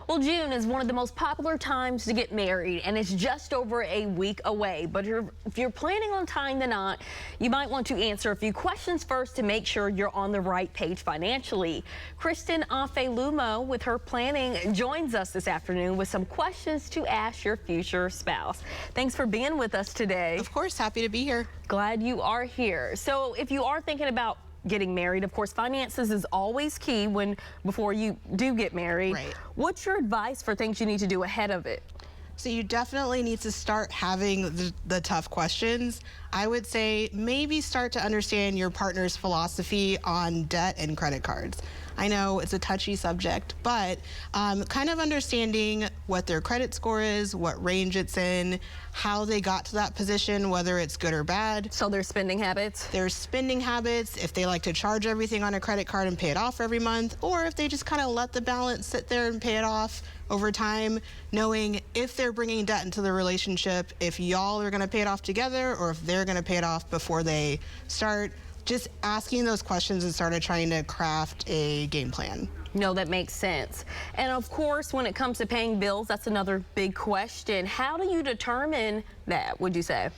Well, June is one of the most popular times to get married, and it's just over a week away. But if you're planning on tying the knot, you might want to answer a few questions first to make sure you're on the right page financially. Kristin Afelumo with her planning joins us this afternoon with some questions to ask your future spouse. Thanks for being with us today. Of course, happy to be here. Glad you are here. So if you are thinking about getting married, of course, finances is always key before you do get married. Right. What's your advice for things you need to do ahead of it? So you definitely need to start having the tough questions. I would say maybe start to understand your partner's philosophy on debt and credit cards. I know it's a touchy subject, but kind of understanding what their credit score is, what range it's in, how they got to that position, whether it's good or bad. So their spending habits? Their spending habits, if they like to charge everything on a credit card and pay it off every month, or if they just kind of let the balance sit there and pay it off over time, knowing if they're bringing debt into the relationship, if y'all are going to pay it off together or if they're going to pay it off before they start. Just asking those questions and started trying to craft a game plan. No, that makes sense. And of course, when it comes to paying bills, that's another big question. How do you determine that, would you say?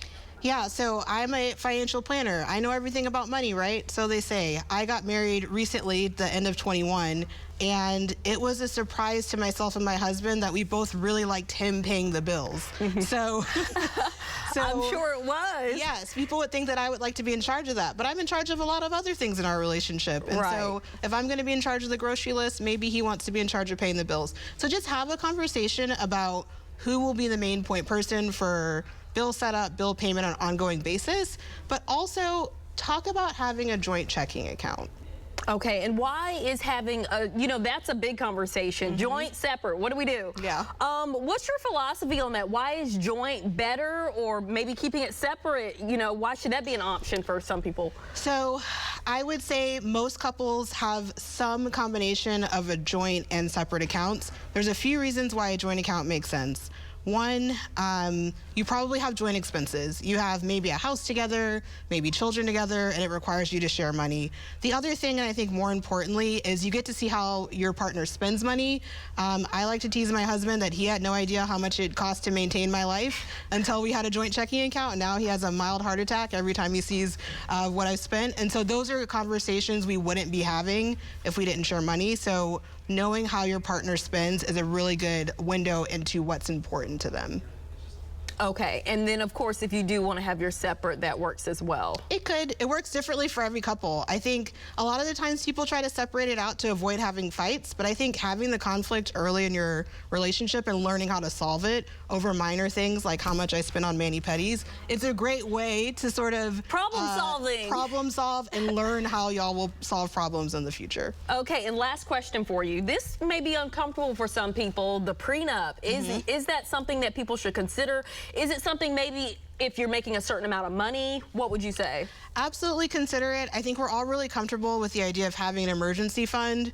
Yeah, so I'm a financial planner. I know everything about money, right? So they say. I got married recently, the end of 21, and it was a surprise to myself and my husband that we both really liked him paying the bills. So I'm sure it was. Yes, people would think that I would like to be in charge of that, but I'm in charge of a lot of other things in our relationship. And so if I'm going to be in charge of the grocery list, maybe he wants to be in charge of paying the bills. So just have a conversation about who will be the main point person for bill setup, bill payment on an ongoing basis, but also talk about having a joint checking account. Okay, and why is having a, that's a big conversation. Joint, separate, what do we do? Yeah. What's your philosophy on that? Why is joint better, or maybe keeping it separate? Why should that be an option for some people? So I would say most couples have some combination of a joint and separate accounts. There's a few reasons why a joint account makes sense. One, you probably have joint expenses. You have maybe a house together, maybe children together, and it requires you to share money. The other thing, and I think more importantly, is you get to see how your partner spends money. I like to tease my husband that he had no idea how much it cost to maintain my life until we had a joint checking account, and now he has a mild heart attack every time he sees what I've spent. And so those are conversations we wouldn't be having if we didn't share money. So knowing how your partner spends is a really good window into what's important to them. Okay, and then of course if you do want to have your separate, that works as well. It could. It works differently for every couple. I think a lot of the times people try to separate it out to avoid having fights, but I think having the conflict early in your relationship and learning how to solve it over minor things like how much I spend on mani-pedis, it's a great way to sort of problem solve and learn how y'all will solve problems in the future. Okay, and last question for you. This may be uncomfortable for some people, the prenup. Is that something that people should consider? Is it something maybe if you're making a certain amount of money, what would you say? Absolutely consider it. I think we're all really comfortable with the idea of having an emergency fund,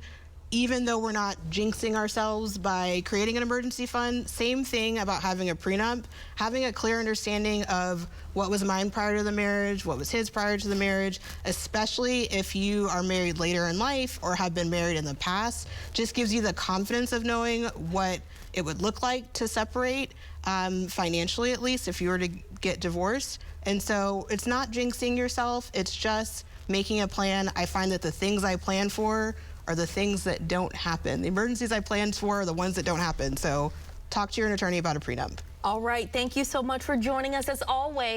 even though we're not jinxing ourselves by creating an emergency fund. Same thing about having a prenup, having a clear understanding of what was mine prior to the marriage, what was his prior to the marriage, especially if you are married later in life or have been married in the past, just gives you the confidence of knowing what it would look like to separate, financially at least, if you were to get divorced. And so it's not jinxing yourself, it's just making a plan. I find that the things I plan for are the things that don't happen. The emergencies I planned for are the ones that don't happen. So talk to your attorney about a prenup. All right, thank you so much for joining us as always.